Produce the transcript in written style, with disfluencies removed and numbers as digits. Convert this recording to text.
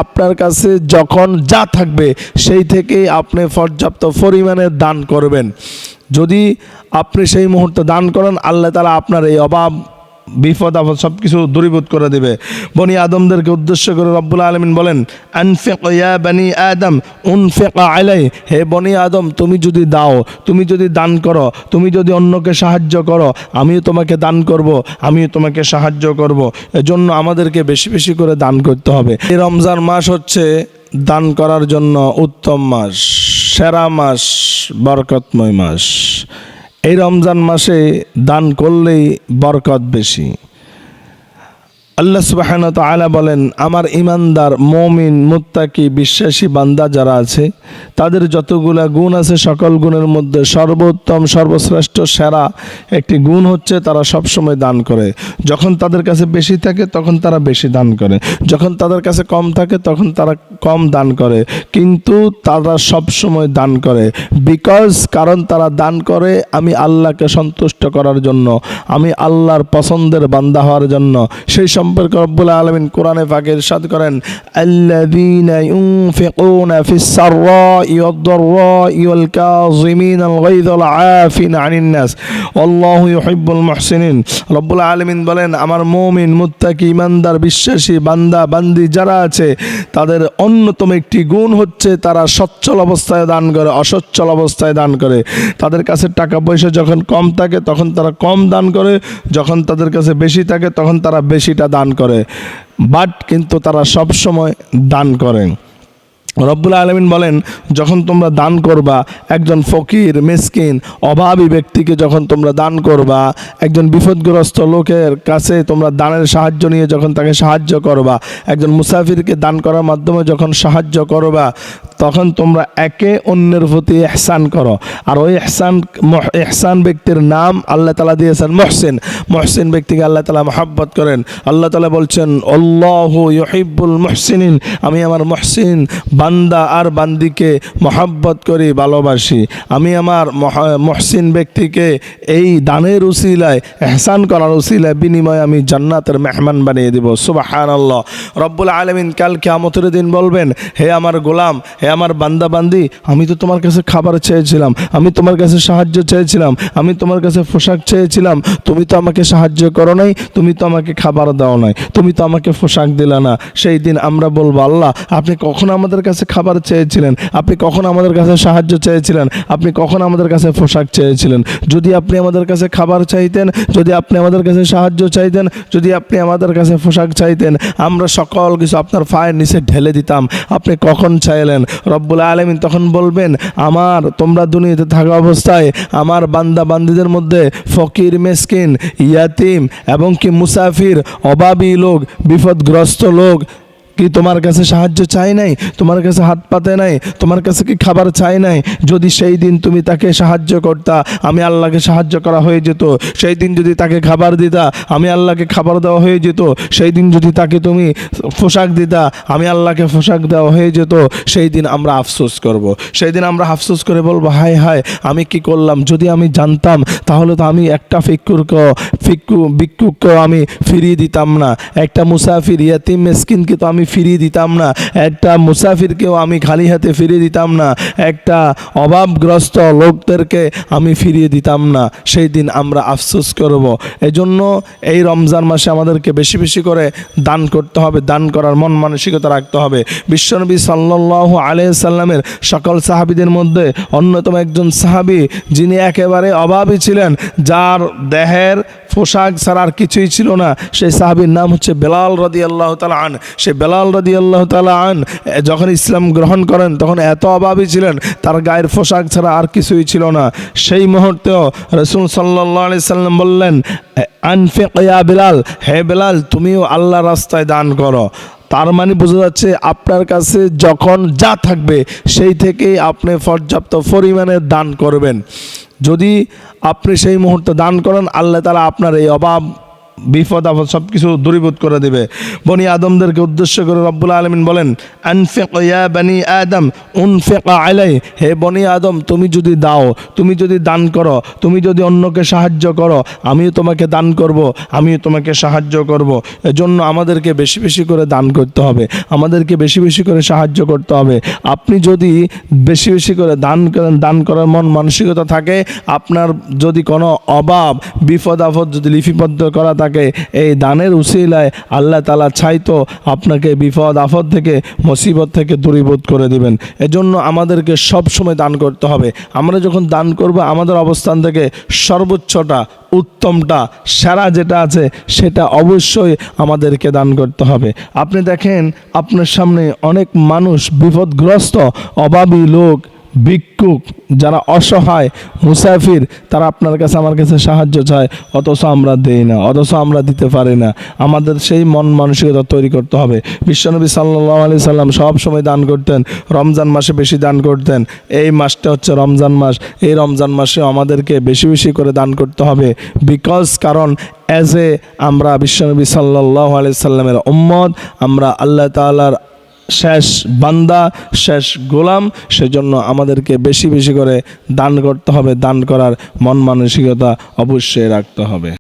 আপনার কাছে যখন যা থাকবে সেই থেকেই আপনি পর্যাপ্ত পরিমাণে দান করবেন। যদি আপনি সেই মুহূর্তে দান করেন, আল্লাহ তাআলা আপনার এই অভাব বিপদ আপদ সব কিছু দূরীভূত করে দেবে। বনি আদমদেরকে উদ্দেশ্য করে রব্বুল আলামিন বলেন, আনফিক ইয়া বনি আদম উনফিক আলাই, হে বনি আদম তুমি যদি দাও, তুমি যদি দান করো, তুমি যদি অন্যকে সাহায্য করো, আমিও তোমাকে দান করব, আমিও তোমাকে সাহায্য করব। এজন্য আমাদেরকে বেশি বেশি করে দান করতে হবে। এই রমজান মাস হচ্ছে দান করার জন্য উত্তম মাস, সেরা মাস, বরকতময় মাস। এই রমজান মাসে দান করলেই বরকত বেশি। আল্লাহ সুবহানাহু ওয়া তাআলা বলেন, আমার ইমানদার মুমিন মুত্তাকি বিশ্বাসী বান্দা যারা আছে তাদের যতগুলা গুণ আছে সকল গুণের মধ্যে সর্বোত্তম সর্বশ্রেষ্ঠ সেরা একটি গুণ হচ্ছে তারা সবসময় দান করে। যখন তাদের কাছে বেশি থাকে তখন তারা বেশি দান করে, যখন তাদের কাছে কম থাকে তখন তারা কম দান করে, কিন্তু তারা সবসময় দান করে। কারণ তারা দান করে আমি আল্লাহকে সন্তুষ্ট করার জন্য, আমি আল্লাহর পছন্দের বান্দা হওয়ার জন্য। সেই সম্পর্কে রব্বুল আলামিন কোরআনে পাকে ইরশাদ করেন, আল্লাযীনা ইউনফিকুনা ফিস সাররাই ওয়াদ-দাররাই ওয়াল কাযিমিনাল গায়যা ওয়াল আফিনা আনিন নাস আল্লাহু ইউহিব্বুল মুহসিনিন। রব্বুল আলামিন বলেন, আমার মুমিন মুত্তাকি ইমানদার বিশ্বাসী বান্দা বান্দি যারা আছে তাদের অন্যতম একটি গুণ হচ্ছে তারা সচ্ছল অবস্থায় দান করে, অসচ্ছল অবস্থায় দান করে। তাদের কাছে টাকা পয়সা যখন কম থাকে তখন তারা কম দান করে, যখন তাদের কাছে বেশি থাকে তখন তারা বেশিটা দান করে, কিন্তু তারা সব সময় দান করে। রব্বুল আলামিন বলেন, যখন তোমরা দান করবা একজন ফকির মিসকিন অভাবী ব্যক্তিকে যখন তোমরা দান করবা, একজন বিপদগ্রস্ত লোকের কাছে তোমরা দানের সাহায্য নিয়ে যখন তাকে সাহায্য করবা, একজন মুসাফিরকে দান করার মাধ্যমে যখন সাহায্য করবা, তখন তোমরা একে অন্যের প্রতি ইহসান করো। আর ওই ইহসান ব্যক্তির নাম আল্লাহ তাআলা দিয়েছেন মুহসিন। মুহসিন ব্যক্তিকে আল্লাহ তাআলা মহব্বত করেন। আল্লাহ তাআলা বলছেন, আল্লাহু ইউহিব্বুল মুহসিনিন, আমি আমার মুহসিন বান্দা আর বান্দিকে মহব্বত করি, ভালোবাসি। আমি আমার মুহসিন ব্যক্তিকে এই দানের উসিলায়, ইহসান করার উসিলায় বিনিময়ে আমি জান্নাতের মেহমান বানিয়ে দেব। সুবহানাল্লাহ। রব্বুল আলামিন কাল কিয়ামতের দিন বলবেন, হে আমার গোলাম, হে আমার বান্দা বান্দি, আমি তো তোমার কাছে খাবার চেয়েছিলাম, আমি তোমার কাছে সাহায্য চেয়েছিলাম, আমি তোমার কাছে পোশাক চেয়েছিলাম, তুমি তো আমাকে সাহায্য করো নাই, তুমি তো আমাকে খাবার দাও নাই, তুমি তো আমাকে পোশাক দিলা না। সেই দিন আমরা বলবো, আল্লাহ আপনি কখন আমাদের কাছে খাবার চেয়েছিলেন, আপনি কখন আমাদের কাছে সাহায্য চেয়েছিলেন, আপনি কখন আমাদের কাছে পোশাক চেয়েছিলেন? যদি আপনি আমাদের কাছে খাবার চাইতেন, যদি আপনি আমাদের কাছে সাহায্য চাইতেন, যদি আপনি আমাদের কাছে পোশাক চাইতেন, আমরা সকল কিছু আপনার পায়ের নিচে ঢেলে দিতাম। আপনি কখন চাইলেন? রব্বুল আলামিন তখন বলবেন, তোমরা দুনিয়াতে থাকা অবস্থায় আমার বান্দা বান্দিদের মধ্যে ফকির মিসকিন ইয়াতিম এবং কি মুসাফির অভাবী লোক বিপদগ্রস্ত লোক কি তোমার কাছে সাহায্য চাই নাই? তোমার কাছে হাত পাতে নাই? তোমার কাছে কি খাবার চাই নাই? যদি সেই দিন তুমি তাকে সাহায্য করতা, আমি আল্লাহকে সাহায্য করা হয়ে যেত। সেই দিন যদি তাকে খাবার দিতা, আমি আল্লাহকে খাবার দেওয়া হয়ে যেত। সেই দিন যদি তাকে তুমি পোশাক দিতা, আমি আল্লাহকে পোশাক দেওয়া হয়ে যেত। সেই দিন আমরা আফসোস করব। সেই দিন আমরা আফসোস করে বলবো, হায় হায় আমি কি করলাম? যদি আমি জানতাম তাহলে তো আমি একটা ভিক্ষুককেও আমি ফিরিয়ে দিতাম না, একটা মুসাফির ইয়াতিম মিসকিনকে তো আমি ফিরিয়ে দিতাম না, একটা মুসাফিরকেও আমি খালি হাতে ফিরিয়ে দিতাম না, একটা অভাবগ্রস্ত লোকদেরকে আমি ফিরিয়ে দিতাম না। সেই দিন আমরা আফসোস করব। এজন্য এই রমজান মাসে আমাদেরকে বেশি বেশি করে দান করতে হবে, দান করার মন মানসিকতা রাখতে হবে। বিশ্বনবী সাল্লাল্লাহু আলাইহি সাল্লামের সকল সাহাবীদের মধ্যে অন্যতম একজন সাহাবী যিনি একেবারে অভাবী ছিলেন, যার দেহের পোশাক ছাড়া আর কিছুই ছিল না, সেই সাহাবীর নাম হচ্ছে বেলাল রাদিয়াল্লাহু তাআলা আন। সেই বেলাল রাদিয়াল্লাহু তাআলা আন যখন ইসলাম গ্রহণ করেন তখন এত অভাবী ছিলেন, তার গায়ের পোশাক ছাড়া আর কিছুই ছিল না। সেই মুহূর্তেও রাসূল সাল্লাল্লাহু আলাইহি সাল্লাম বললেন, আনফিক ইয়া বেলাল, হে বেলাল তুমিও আল্লাহর রাস্তায় দান করো। তার মানে বোঝা যাচ্ছে আপনার কাছে যখন যা থাকবে সেই থেকেই আপনি পর্যাপ্ত পরিমাণে দান করবেন। যদি আপনি সেই মুহূর্তে দান করেন, আল্লাহ তাআলা আপনার এই অভাব বিপদ আপদ সব কিছু দূরীভূত করে দেবে। বনি আদমদেরকে উদ্দেশ্য করে রব্বুল আলামিন বলেন, আনফিক ইয়া বনি আদম উনফিক আলাই, হে বনি আদম তুমি যদি দাও, তুমি যদি দান করো, তুমি যদি অন্যকে সাহায্য করো, আমিও তোমাকে দান করব, আমিও তোমাকে সাহায্য করব। এজন্য আমাদেরকে বেশি বেশি করে দান করতে হবে, আমাদেরকে বেশি বেশি করে সাহায্য করতে হবে। আপনি যদি বেশি বেশি করে দান করেন, দান করার মন মানসিকতা থাকে, আপনার যদি কোনো অভাব বিপদ আপদ যদি লিপিবদ্ধ করা থাকে, এই দানের উসিলায় আল্লাহ তাআলা চাইতো আপনাকে বিপদ আপদ থেকে মুসিবত থেকে দূরীভূত করে দিবেন। এজন্য আমাদেরকে সব সময় দান করতে হবে। আমরা যখন দান করব আমাদের অবস্থান থেকে সর্বোচ্চটা, উত্তমটা, সেরা যেটা আছে সেটা অবশ্যই আমাদেরকে দান করতে হবে। আপনি দেখেন আপনার সামনে অনেক মানুষ বিপদগ্রস্ত, অভাবী লোক, ভিক্ষুক, যারা অসহায়, মুসাফির, তারা আপনার কাছে আমার কাছে সাহায্য চায়, অথচ আমরা দেই না, অথচ আমরা দিতে পারি না। আমাদের সেই মন মানসিকতা তৈরি করতে হবে। বিশ্বনবী সাল্লাল্লাহু আলাইহি সাল্লাম সব সময় দান করতেন, রমজান মাসে বেশি দান করতেন। এই মাসটা হচ্ছে রমজান মাস, এই রমজান মাসে আমাদেরকে বেশি বেশি করে দান করতে হবে। কারণ অ্যাজ এ আমরা বিশ্বনবী সাল্লাল্লাহু আলাইহি সাল্লামের উম্মত, আমরা আল্লাহ তাআলার শেষ বান্দা, শেষ গোলাম, সেজন্য আমাদেরকে বেশি বেশি করে দান করতে হবে। দান করার মন মানসিকতা অবশ্যই রাখতে হবে।